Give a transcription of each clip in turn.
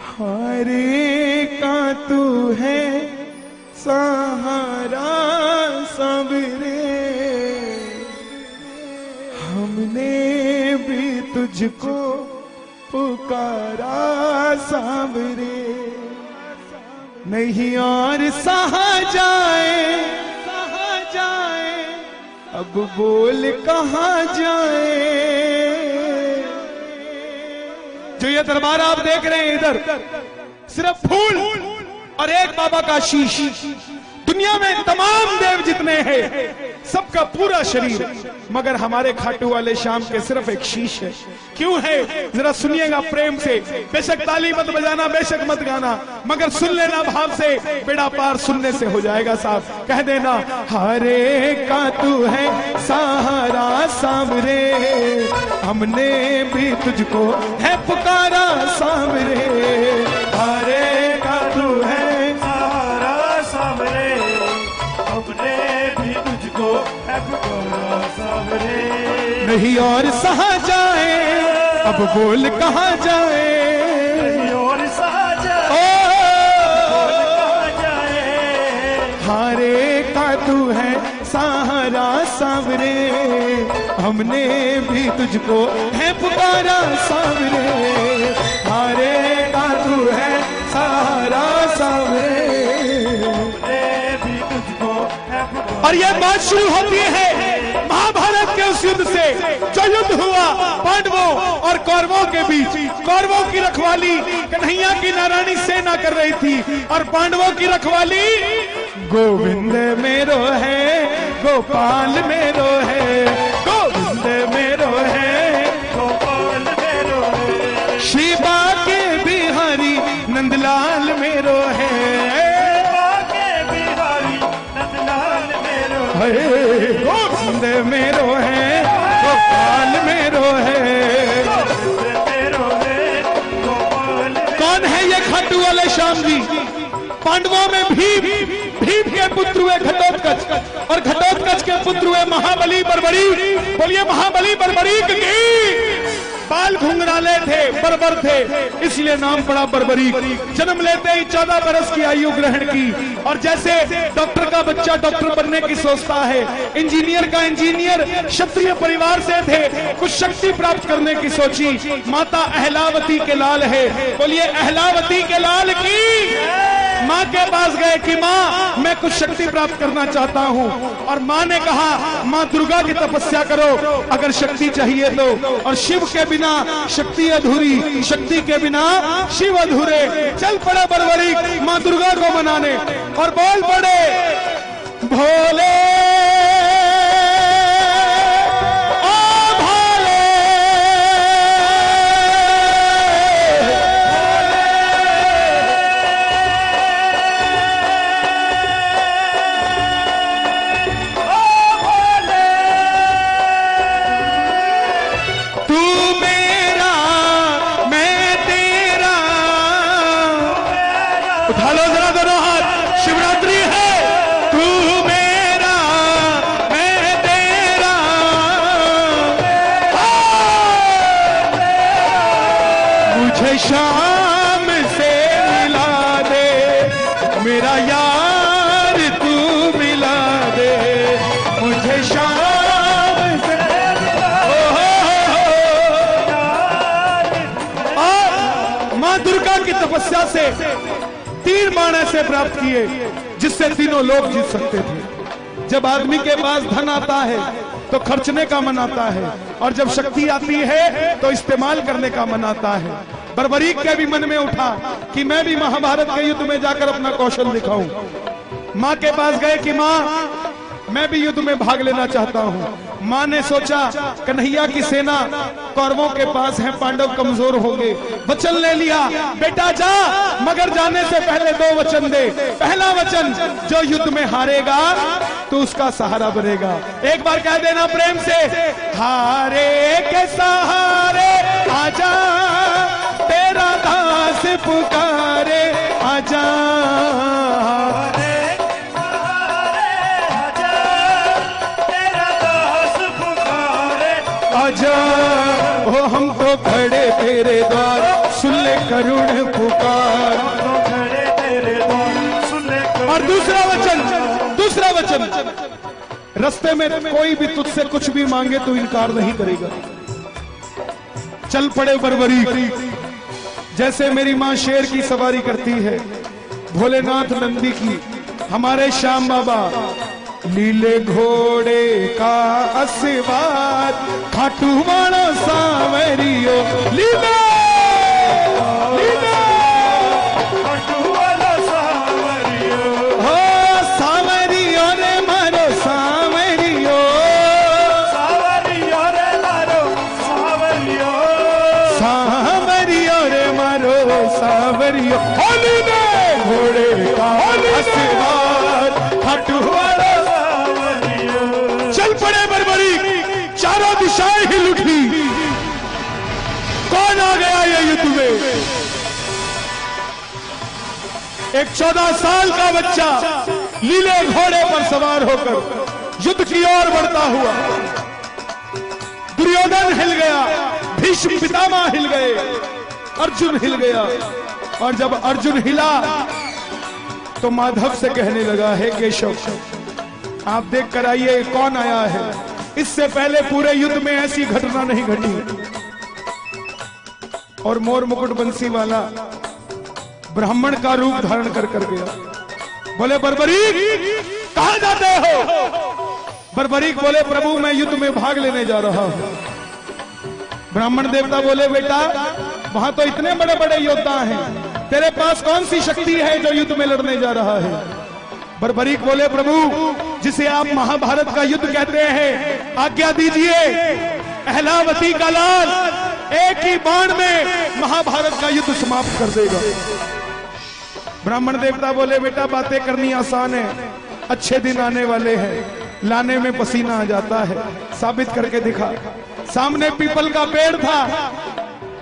हारे का तू है सहारा सबरे, हमने भी तुझको पुकारा सावरे। नहीं और सहा जाए, अब बोल कहाँ जाए। जो ये दरबार आप देख रहे हैं इधर, सिर्फ फूल और एक बाबा का शीश। दुनिया में तमाम देव जितने हैं सबका पूरा शरीर, मगर हमारे खाटू वाले श्याम के सिर्फ एक शीश है। क्यों है जरा सुनिएगा प्रेम से। बेशक ताली मत बजाना, बेशक मत गाना, मगर सुन लेना भाव से, बेड़ा पार सुनने से हो जाएगा साफ। कह देना हारे का तू है सहारा सावरे, हमने भी तुझको है पुकारा सावरे। हारे का तू है सहारा सावरे, हमने भी तुझको है पुकारा सावरे। नहीं और सहा जाए, अब बोल कहाँ जाए। नहीं और सहा जाए, कहाँ जाए। हारे का तू है सहारा सावरे, हमने भी तुझको है पुकारा सावरे। हारे का तू है सहारा सावरे, हमने भी तुझको है पुकारा। और यह बात शुरू होती है महाभारत के उस युद्ध से जो युद्ध हुआ पांडवों और कौरवों के बीच। कौरवों की रखवाली कन्हैया की नारायणी सेना कर रही थी, और पांडवों की रखवाली गोविंद मेरो है, गोपाल मेरो है, गोविंद मेरो है, गोपाल मेरो है। शिवा के बिहारी नंदलाल मेरो है, के बिहारी नंदलाल मेरो है, गोविंद मेरो है, गोपाल मेरो है। मेरो है, गोपाल। कौन है ये खाटू वाले श्याम जी? पांडवों में भीम के पुत्र हुए घटोत्कच, और घटोत्कच के पुत्र हुए महाबली बर्बरीक। बोलिए महाबली बर्बरीक की। बाल घुंघराले थे, बर्बर थे, इसलिए नाम पड़ा बर्बरीक। जन्म लेते ही 14 बरस की आयु ग्रहण की, और जैसे डॉक्टर का बच्चा डॉक्टर बनने की सोचता है, इंजीनियर का इंजीनियर, क्षत्रिय परिवार से थे, कुछ शक्ति प्राप्त करने की सोची। माता अहलावती के लाल है, बोलिए अहलावती के लाल की। माँ के पास गए कि माँ मैं कुछ शक्ति प्राप्त करना चाहता हूँ, और माँ ने कहा माँ दुर्गा की तपस्या करो अगर शक्ति चाहिए तो, और शिव के बिना शक्ति अधूरी, शक्ति के बिना शिव अधूरे। चल पड़े बर्बरीक माँ दुर्गा को मनाने, और बोल पड़े भोले शाम से मिला दे, मेरा यार तू मिला दे मुझे शाम से। माँ दुर्गा की तपस्या से 3 बाण ऐसे प्राप्त किए जिससे तीनों लोग जीत सकते थे। जब आदमी के पास धन आता है तो खर्चने का मन आता है, और जब शक्ति आती है तो इस्तेमाल करने का मन आता है। बर्बरीक के भी मन में उठा कि मैं भी महाभारत के युद्ध में जाकर अपना कौशल दिखाऊं। माँ के पास गए कि माँ मैं भी युद्ध में भाग लेना चाहता हूँ। माँ ने सोचा कन्हैया की सेना कौरवों के पास है, पांडव कमजोर होंगे। वचन ले लिया बेटा जा, मगर जाने से पहले 2 वचन दे। पहला वचन जो युद्ध में हारेगा तो उसका सहारा बनेगा। एक बार कह देना प्रेम से, हारे के सहारे आजा तेरा दास पुकारे आजा। आजा ओ हम तो खड़े तेरे द्वार, सुन ले करुण पुकार। तो खड़े तेरे द्वार सुन ले करुण। और दूसरा वचन, रास्ते में कोई भी तुझसे कुछ भी मांगे तो इनकार नहीं करेगा। चल पड़े बरबरीक, जैसे मेरी मां शेर की सवारी करती है, भोलेनाथ नंदी की, हमारे श्याम बाबा लीले घोड़े का असवार, खाटू वाला सावरियो लीले खाटू वाला सावरियो। हो सावरियो रे मारो सावरियो, सावरियो रे मारो सावरियो। सावरियो रे मारो सावरियो, होली ने घोड़े का असवार, खाटू वाला सावरियो। चल पड़े बरबरी, चारों दिशाएं हिल उठी। कौन आ गया ये युद्ध में? एक 14 साल का बच्चा लीले घोड़े पर सवार होकर युद्ध की ओर बढ़ता हुआ। दुर्योधन हिल गया, भीष्म पितामह हिल गए, अर्जुन हिल गया। और जब अर्जुन हिला तो माधव से कहने लगा, हे केशव आप देख कर आइए कौन आया है। इससे पहले पूरे युद्ध में ऐसी घटना नहीं घटी। और मोर मुकुट बंसी वाला ब्राह्मण का रूप धारण कर गया। बोले बरबरीक कहां जाते हो? बरबरीक बोले प्रभु मैं युद्ध में भाग लेने जा रहा हूं। ब्राह्मण देवता बोले बेटा वहां तो इतने बड़े बड़े योद्धा हैं, तेरे पास कौन सी शक्ति है जो युद्ध में लड़ने जा रहा है? बरबरीक बोले प्रभु जिसे आप महाभारत का युद्ध कहते हैं, आज्ञा दीजिए अहलावती का लाल एक ही बाण में महाभारत का युद्ध समाप्त कर देगा। ब्राह्मण देवता बोले बेटा बातें करनी आसान है, अच्छे दिन आने वाले हैं, लाने में पसीना आ जाता है, साबित करके दिखा। सामने पीपल का पेड़ था,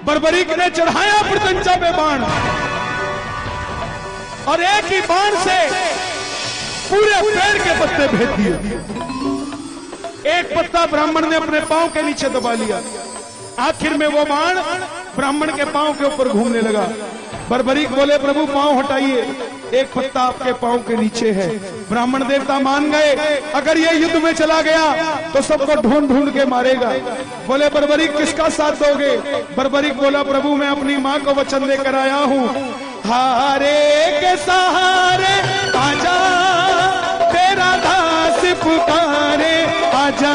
बरबरीक ने चढ़ाया प्रत्यंचा पे बाण और एक ही बाण से पूरे पेड़ के पत्ते भेज दिए। एक पत्ता ब्राह्मण ने अपने पांव के नीचे दबा लिया। आखिर में वो बाण ब्राह्मण के पांव के ऊपर घूमने लगा। बरबरीक बोले प्रभु पांव हटाइए, एक पत्ता आपके पांव के नीचे है। ब्राह्मण देवता मान गए, अगर ये युद्ध में चला गया तो सबको ढूंढ ढूंढ के मारेगा। बोले बरबरीक किसका साथ दोगे? बरबरीक बोला प्रभु मैं अपनी मां को वचन देकर आया हूं, हारे के सहारे आजा तेरा दास पुकारे, आजा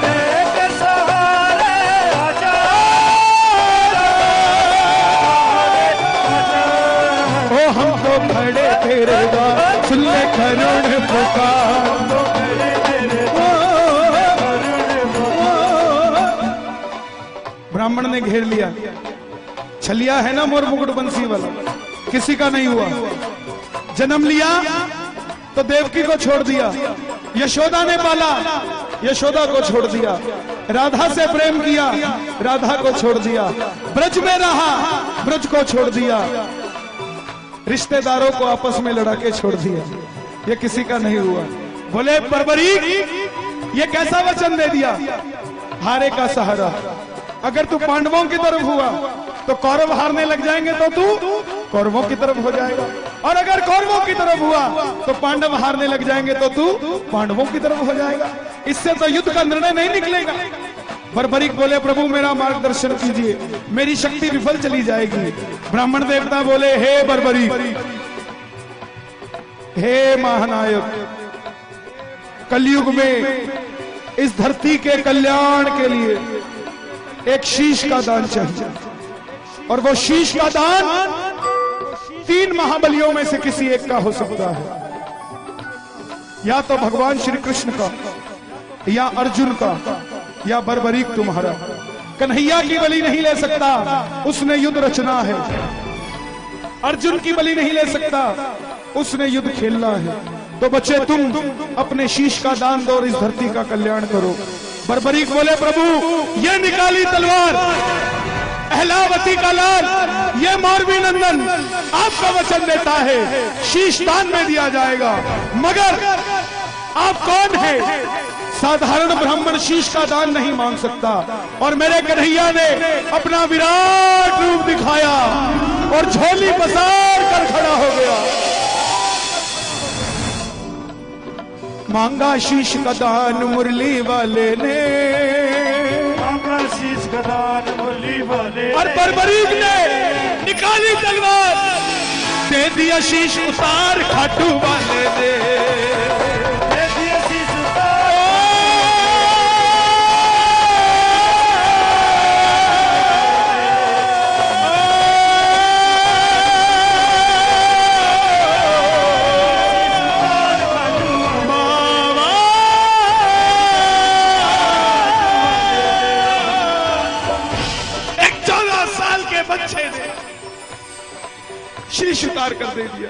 के सहारे आजा। ओ हम तो खड़े तेरे द्वार सुन ले करुण पुकार। तो खड़े तेरे ब्राह्मण ने घेर लिया। छलिया है ना मोर मुकुट बंसी वाला, किसी का नहीं हुआ। जन्म लिया तो देवकी को छोड़ दिया, यशोदा ने पाला, यशोदा को छोड़ दिया। राधा से प्रेम किया, राधा को छोड़ दिया। ब्रज में रहा, ब्रज को छोड़ दिया। रिश्तेदारों को आपस में लड़ा के छोड़ दिया, ये किसी का नहीं हुआ। बोले बरबरीक ये कैसा वचन दे दिया, हारे का सहारा। अगर तू पांडवों की तरफ हुआ तो कौरव हारने लग जाएंगे तो तू कौरवों की तरफ हो जाएगा, और अगर कौरवों की तरफ हुआ तो पांडव हारने लग जाएंगे तो तू पांडवों की तरफ हो जाएगा। इससे तो युद्ध का निर्णय नहीं निकलेगा। बरबरीक बोले प्रभु मेरा मार्गदर्शन कीजिए, मेरी शक्ति विफल चली जाएगी। ब्राह्मण देवता बोले हे बरबरीक, हे महानायक, कलयुग में इस धरती के कल्याण के लिए एक शीश का दान चाहिए, और वो शीश का दान 3 महाबलियों में से किसी एक का हो सकता है। या तो भगवान श्री कृष्ण का, या अर्जुन का, या बरबरीक तुम्हारा। कन्हैया की बलि नहीं ले सकता, उसने युद्ध रचना है। अर्जुन की बलि नहीं ले सकता, उसने युद्ध खेलना है। तो बच्चे तुम अपने शीश का दान दो और इस धरती का कल्याण करो। बरबरीक बोले प्रभु ये निकाली तलवार अहलावती का लाल, ये मौरवी नंदन आपका वचन देता है शीश दान में दिया जाएगा। मगर आप कौन है? साधारण ब्राह्मण शीश का दान नहीं मांग सकता। और मेरे कन्हैया ने अपना विराट रूप दिखाया और झोली पसार कर खड़ा हो गया। मांगा शीश का दान मुरली वाले ने, मांगा शीश का दान मुरली वाले, और बर्बरीक ने निकाली तलवार, दे दिया शीश उतार खाटू वाले ने। दे दिया शीश उतार, एक 14 साल के बच्चे ने शीश उतार कर दे दिया।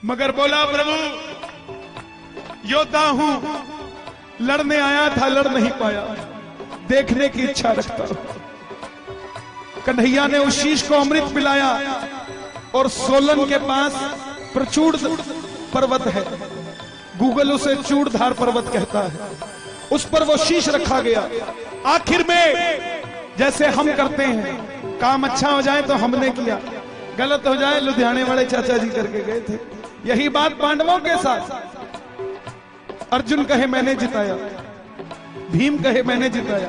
मगर बोला प्रभु योद्धा हूं, लड़ने आया था, लड़ नहीं पाया, देखने की इच्छा रखता हूं। कन्हैया ने उस शीश को अमृत पिलाया और सोलन के पास प्रचूड़ पर्वत है, गूगल उसे चूड़धार पर्वत कहता है, उस पर वो शीश रखा गया। आखिर में जैसे हम करते हैं, काम अच्छा हो जाए तो हमने किया, गलत हो जाए लुधियाने वाले चाचा जी करके गए थे। यही बात पांडवों के साथ। अर्जुन कहे मैंने जिताया, भीम कहे मैंने जिताया।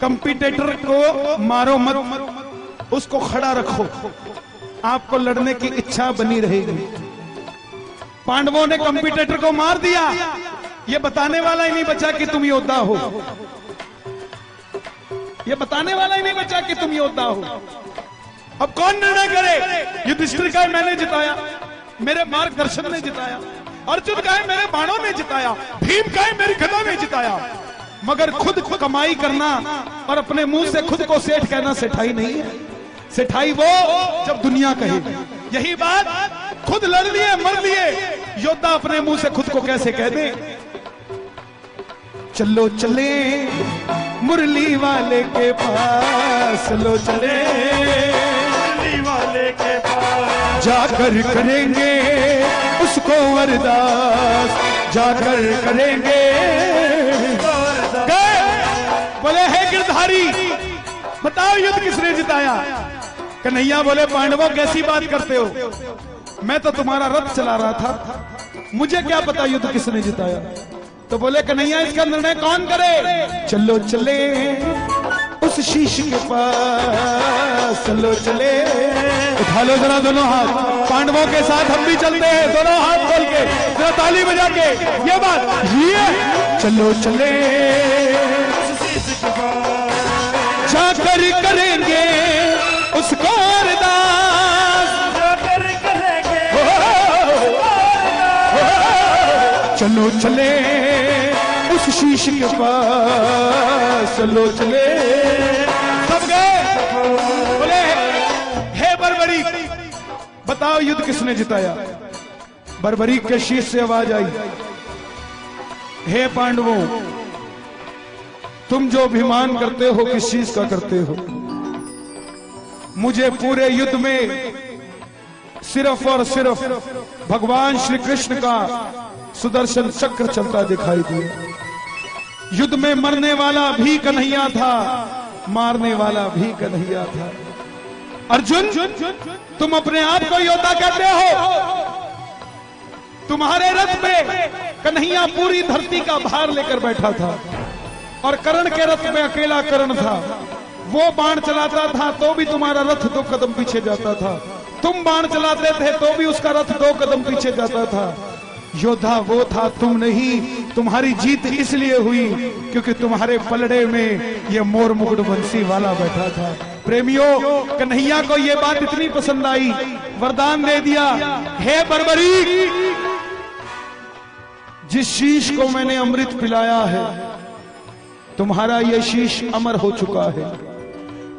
कंपटीटर को मारो मत, उसको खड़ा रखो, आपको लड़ने की इच्छा बनी रहेगी। पांडवों ने कंपटीटर को मार दिया, ये बताने वाला ही नहीं बचा कि तुम योद्धा हो, ये बताने वाला ही नहीं बचा कि तुम योद्धा हो। अब कौन निर्णय करे? युधिष्ठिर का मैंने जिताया, मेरे मार्गदर्शन ने जिताया। अर्जुन का मेरे बाणों ने जिताया, भीम का मेरी गदा ने जिताया। मगर खुद कमाई करना और अपने मुंह से खुद को सेठ कहना सेठाई नहीं है। सेठाई वो जब दुनिया कहे। यही बात खुद लड़ लिए मर लिए योद्धा अपने मुंह से खुद को कैसे कह दे। चलो चले मुरली वाले के पास, चलो चले मुरली वाले के पास, जाकर करेंगे उसको अरदास, जाकर करेंगे। गए बोले हे गिरधारी बताओ युद्ध किसने जिताया? कन्हैया बोले पांडवों कैसी बात करते हो, मैं तो तुम्हारा रथ चला रहा था, मुझे क्या पता युद्ध किसने जिताया। तो बोले कन्हैया इसका निर्णय कौन करे? चलो चले उस शीश के पास, चलो चले। उठा लो जरा दोनों हाथ, पांडवों के साथ हम भी चलते हैं, दोनों हाथ खोल के जरा ताली बजा के ये बात, ये चलो चले जाकर करेंगे उसको अरदास, जाकर करेंगे चलो चले उस शीश के पास, चलो चले। सब गए। बोले हे बर्बरीक बताओ युद्ध किसने जिताया? बर्बरीक के शीश से आवाज आई, हे पांडवों तुम जो अभिमान करते हो किस चीज का करते हो? मुझे पूरे युद्ध में सिर्फ और सिर्फ भगवान श्री कृष्ण का सुदर्शन चक्र चलता दिखाई दिया। युद्ध में मरने वाला भी कन्हैया था, मारने वाला भी कन्हैया था। अर्जुन तुम अपने आप को योद्धा कहते हो, तुम्हारे रथ पे कन्हैया पूरी धरती का भार लेकर बैठा था और कर्ण के रथ में अकेला कर्ण था। वो बाण चलाता था तो भी तुम्हारा रथ 2 कदम पीछे जाता था, तुम बाण चलाते थे तो भी उसका रथ 2 कदम पीछे जाता था। योद्धा वो था, तुम नहीं। तुम्हारी जीत इसलिए हुई क्योंकि तुम्हारे पलड़े में ये मोर मुकुट बंसी वाला बैठा था। प्रेमियों कन्हैया को ये बात इतनी पसंद आई, वरदान दे दिया, हे बर्बरीक जिस शीश को मैंने अमृत पिलाया है तुम्हारा ये शीश अमर हो चुका है।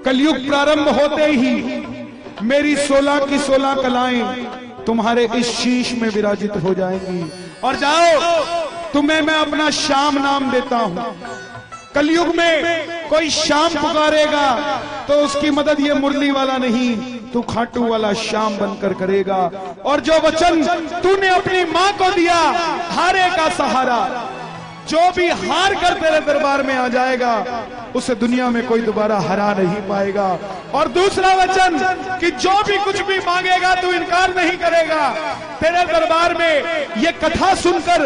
कलयुग प्रारंभ होते ही मेरी 16 की 16 कलाएं तुम्हारे इस शीश में विराजित हो जाएंगी। और जाओ तुम्हें मैं अपना श्याम नाम देता हूं। कलयुग में कोई श्याम पुकारेगा तो उसकी मदद ये मुरली वाला नहीं, तू खाटू वाला श्याम बनकर करेगा। और जो वचन तूने अपनी मां को दिया, हारे का सहारा, जो भी हार कर तेरे दरबार में आ जाएगा उसे दुनिया में कोई दोबारा हरा नहीं पाएगा। और दूसरा वचन कि जो भी कुछ भी मांगेगा तू इनकार नहीं करेगा। तेरे दरबार में ये कथा सुनकर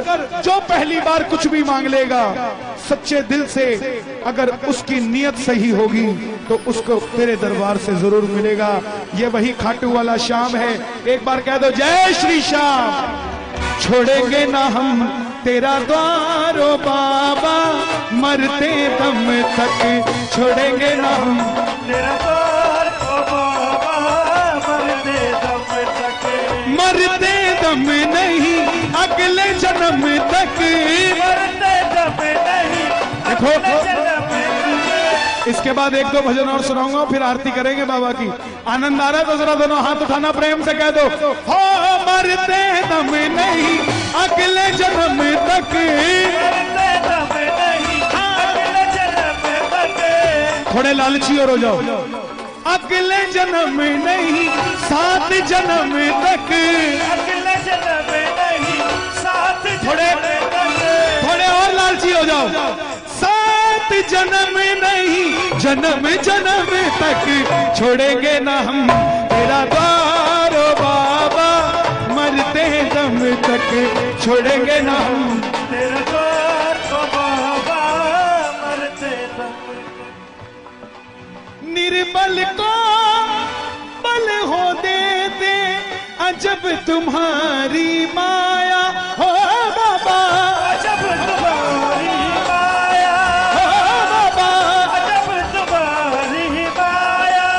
जो पहली बार कुछ भी मांग लेगा सच्चे दिल से, अगर उसकी नीयत सही होगी तो उसको तेरे दरबार से जरूर मिलेगा। ये वही खाटू वाला श्याम है। एक बार कह दो जय श्री श्याम। छोड़ेंगे ना हम तेरा द्वार ओ बाबा, मरते दम तक छोड़ेंगे ना हम तेरा द्वार ओ बाबा, मरते दम तक, मरते दम नहीं अगले जन्म तक, मरते दम नहीं देखो जन्म तक। इसके बाद एक दो भजन और सुनाऊंगा, फिर आरती करेंगे बाबा की। आनंद आ रहा है तो जरा दोनों हाथ उठाना, प्रेम से कह दो हो मरते दम नहीं अगले जन्म तक, मरते दम नहीं अगले जन्म तक। थोड़े लालची और हो जाओ। अगले जन्म नहीं 7 जन्म तक, अगले जन्म नहीं 7 थोड़े और लालची हो जाओ। 7 जन्म नहीं जन्म जन्म तक छोड़ेंगे ना हम तेरा द्वार ओ बाबा, मरते दम तक छोड़ेंगे ना हम तेरा द्वार ओ बाबा, मरते दम। निर्बल को बल हो देते अजब तुम्हारी माया हो बाबा, अजब तुम्हारी माया, हो बाबा, अजब तुम्हारी माया।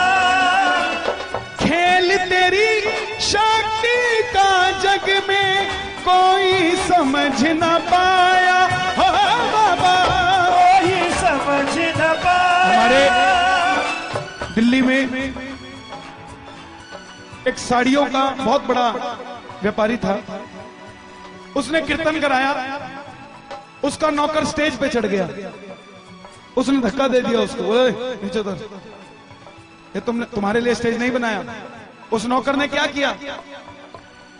खेल तेरी शक्ति का जग में कोई समझ न पाया हो बाबा। कोई समझ न पाया। हमारे दिल्ली में एक साड़ियों का बहुत बड़ा व्यापारी था, उसने कीर्तन कराया, उसका नौकर स्टेज पे चढ़ गया, उसने धक्का दे दिया उसको, ओए नीचे उतर, ये तुम्हारे लिए स्टेज नहीं बनाया। उस नौकर ने क्या किया?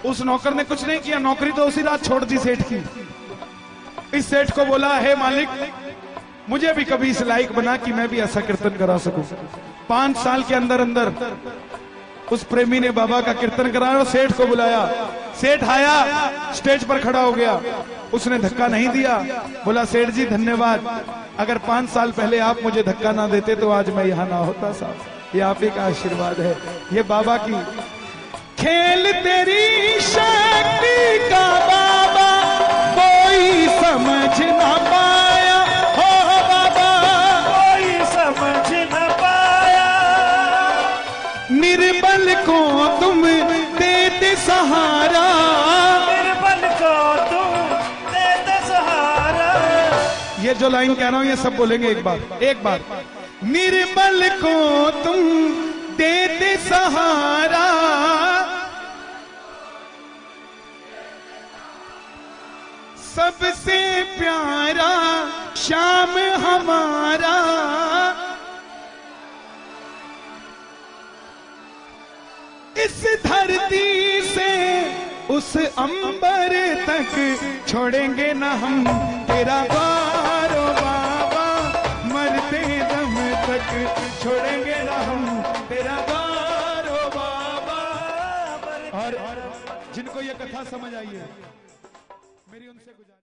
उस नौकर ने कुछ नहीं किया, नौकरी तो उसी रात छोड़ दी सेठ की। इस सेठ को बोला, हे मालिक मुझे भी कभी इस लायक बना कि मैं भी ऐसा कीर्तन करा सकूं। 5 साल के अंदर अंदर उस प्रेमी ने बाबा का कीर्तन कराया और सेठ को बुलाया। सेठ आया, स्टेज पर खड़ा हो गया, उसने धक्का नहीं दिया, बोला सेठ जी धन्यवाद, अगर 5 साल पहले आप मुझे धक्का ना देते तो आज मैं यहाँ ना होता साहब। ये आप ही का आशीर्वाद है, ये बाबा की खेल तेरी शक्ति का बाबा कोई समझ ना पाया हो बाबा, कोई समझ न पाया। निर्बल को तुम देते सहारा, निर्बल को तुम देते सहारा। ये जो लाइन कह रहा हूं ये सब बोलेंगे एक बार। निर्बल को तुम देते सहारा, सबसे प्यारा श्याम हमारा, इस धरती से उस अंबर तक छोड़ेंगे ना हम तेरा द्वार ओ बाबा, मरते दम तक छोड़ेंगे ना हम तेरा द्वार ओ बाबा। और जिनको ये कथा समझ आई है मेरी उनसे गुजारिश